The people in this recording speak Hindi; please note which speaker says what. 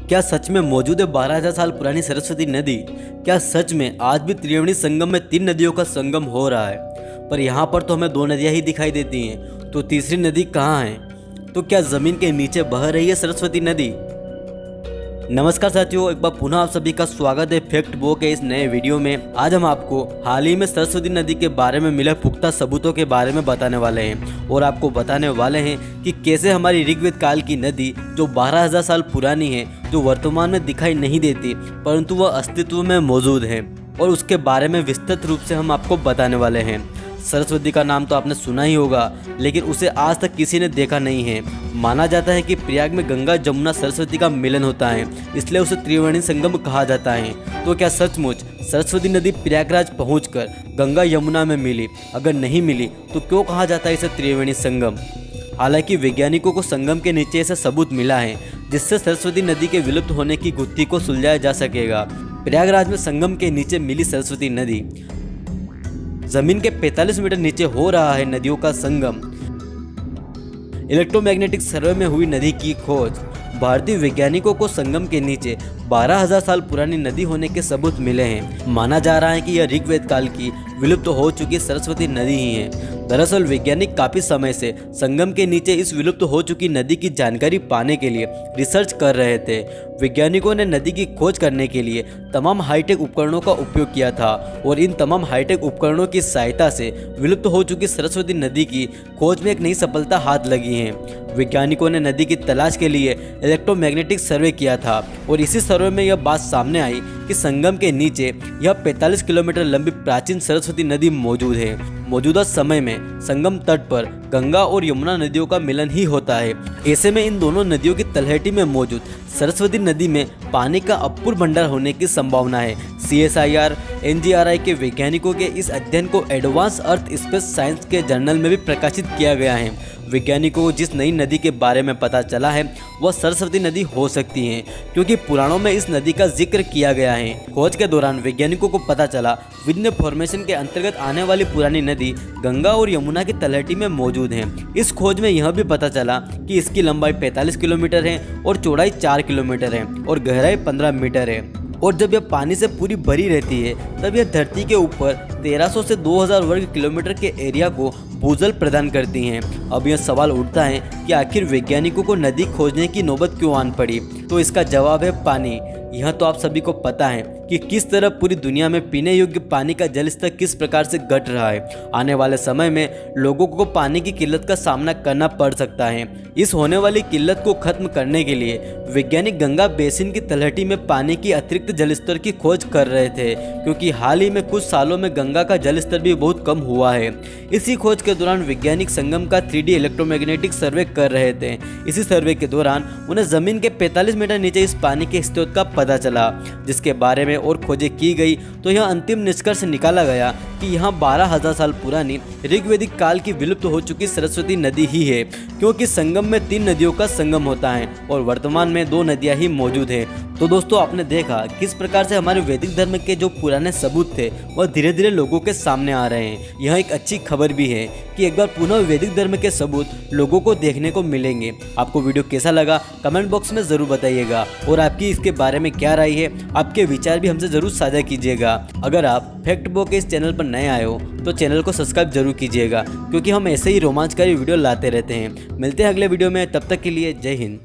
Speaker 1: क्या सच में मौजूद है 12,000 साल पुरानी सरस्वती नदी? क्या सच में आज भी त्रिवेणी संगम में 3 नदियों का संगम हो रहा है? पर यहाँ पर तो हमें 2 नदियाँ ही दिखाई देती हैं, तो तीसरी नदी कहाँ है? तो क्या ज़मीन के नीचे बह रही है सरस्वती नदी? नमस्कार साथियों, एक बार पुनः आप सभी का स्वागत है फैक्ट बो के इस नए वीडियो में। आज हम आपको हाल ही में सरस्वती नदी के बारे में मिले पुख्ता सबूतों के बारे में बताने वाले हैं और आपको बताने वाले हैं कि कैसे हमारी ऋग्वेद काल की नदी जो 12,000 साल पुरानी है, जो वर्तमान में दिखाई नहीं देती परंतु वह अस्तित्व में मौजूद है, और उसके बारे में विस्तृत रूप से हम आपको बताने वाले हैं। सरस्वती का नाम तो आपने सुना ही होगा, लेकिन उसे आज तक किसी ने देखा नहीं है। माना जाता है कि प्रयाग में गंगा जमुना सरस्वती का मिलन होता है, इसलिए उसे त्रिवेणी संगम कहा जाता है। तो क्या सचमुच सरस्वती नदी प्रयागराज पहुंचकर गंगा यमुना में मिली? अगर नहीं मिली तो क्यों कहा जाता है इसे त्रिवेणी संगम? हालांकि वैज्ञानिकों को संगम के नीचे ऐसा सबूत मिला है जिससे सरस्वती नदी के विलुप्त होने की गुत्थी को सुलझाया जा सकेगा। प्रयागराज में संगम के नीचे मिली सरस्वती नदी, जमीन के 45 मीटर नीचे हो रहा है नदियों का संगम। इलेक्ट्रोमैग्नेटिक सर्वे में हुई नदी की खोज। भारतीय वैज्ञानिकों को संगम के नीचे 12,000 साल पुरानी नदी होने के सबूत मिले हैं। माना जा रहा है कि यह ऋग्वेद काल की विलुप्त हो चुकी सरस्वती नदी ही है। दरअसल वैज्ञानिक काफी समय से संगम के नीचे इस विलुप्त हो चुकी नदी की जानकारी पाने के लिए रिसर्च कर रहे थे। वैज्ञानिकों ने नदी की खोज करने के लिए तमाम हाईटेक उपकरणों का उपयोग किया था और इन तमाम हाईटेक उपकरणों की सहायता से विलुप्त हो चुकी सरस्वती नदी की खोज में एक नई सफलता हाथ लगी है। वैज्ञानिकों ने नदी की तलाश के लिए इलेक्ट्रोमैग्नेटिक सर्वे किया था और इसी सर्वे में यह बात सामने आई कि संगम के नीचे यह 45 किलोमीटर लंबी प्राचीन सरस्वती नदी मौजूद है। मौजूदा समय में संगम तट पर गंगा और यमुना नदियों का मिलन ही होता है। ऐसे में इन दोनों नदियों की तलहटी में मौजूद सरस्वती नदी में पानी का अपूर्व भंडार होने की संभावना है। CSIR NGRI के वैज्ञानिकों के इस अध्ययन को एडवांस अर्थ स्पेस साइंस के जर्नल में भी प्रकाशित किया गया है। वैज्ञानिकों को जिस नई नदी के बारे में पता चला है वह सरस्वती नदी हो सकती है, क्योंकि पुराणों में इस नदी का जिक्र किया गया है। खोज के दौरान वैज्ञानिकों को पता चला विंध्य फॉर्मेशन के अंतर्गत आने वाली पुरानी नदी गंगा और यमुना की तलहटी में मौजूद है। इस खोज में यह भी पता चला कि इसकी लंबाई 45 किलोमीटर है और चौड़ाई 4 किलोमीटर है और गहराई 15 मीटर है। और जब यह पानी से पूरी भरी रहती है तब यह धरती के ऊपर 1300 से 2000 वर्ग किलोमीटर के एरिया को भूजल प्रदान करती हैं। अब यह सवाल उठता है कि आखिर वैज्ञानिकों को नदी खोजने की नौबत क्यों आन पड़ी? तो इसका जवाब है पानी। यह तो आप सभी को पता है कि किस तरह पूरी दुनिया में पीने योग्य पानी का जल स्तर किस प्रकार से घट रहा है। आने वाले समय में लोगों को पानी की किल्लत का सामना करना पड़ सकता है। इस होने वाली किल्लत को खत्म करने के लिए वैज्ञानिक गंगा बेसिन की तलहटी में पानी की अतिरिक्त जल स्तर की खोज कर रहे थे, क्योंकि हाल ही में कुछ सालों में गंगा का जल स्तर भी बहुत कम हुआ है। इसी खोज के दौरान वैज्ञानिक संगम का 3D इलेक्ट्रोमैग्नेटिक सर्वे कर रहे थे। इसी सर्वे के दौरान उन्हें जमीन के 45 मीटर नीचे इस पानी के स्रोत का पता चला, जिसके बारे में और खोजें की गई तो यह अंतिम निष्कर्ष निकाला गया कि यहाँ 12,000 साल पुरानी ऋग्वैदिक काल की विलुप्त हो चुकी सरस्वती नदी ही है, क्योंकि संगम में 3 नदियों का संगम होता है और वर्तमान में 2 नदियाँ ही मौजूद है। तो दोस्तों, आपने देखा किस प्रकार से हमारे वैदिक धर्म के जो पुराने सबूत थे वह धीरे धीरे लोगों के सामने आ रहे हैं। यह एक अच्छी खबर भी है कि एक बार पुनः वैदिक धर्म के सबूत लोगों को देखने को मिलेंगे। आपको वीडियो कैसा लगा कमेंट बॉक्स में ज़रूर बताइएगा, और आपकी इसके बारे में क्या राय है, आपके विचार भी हमसे ज़रूर साझा कीजिएगा। अगर आप फैक्ट बो के इस चैनल पर नए आए हो तो चैनल को सब्सक्राइब जरूर कीजिएगा, क्योंकि हम ऐसे ही रोमांचकारी वीडियो लाते रहते हैं। मिलते हैं अगले वीडियो में, तब तक के लिए जय हिंद।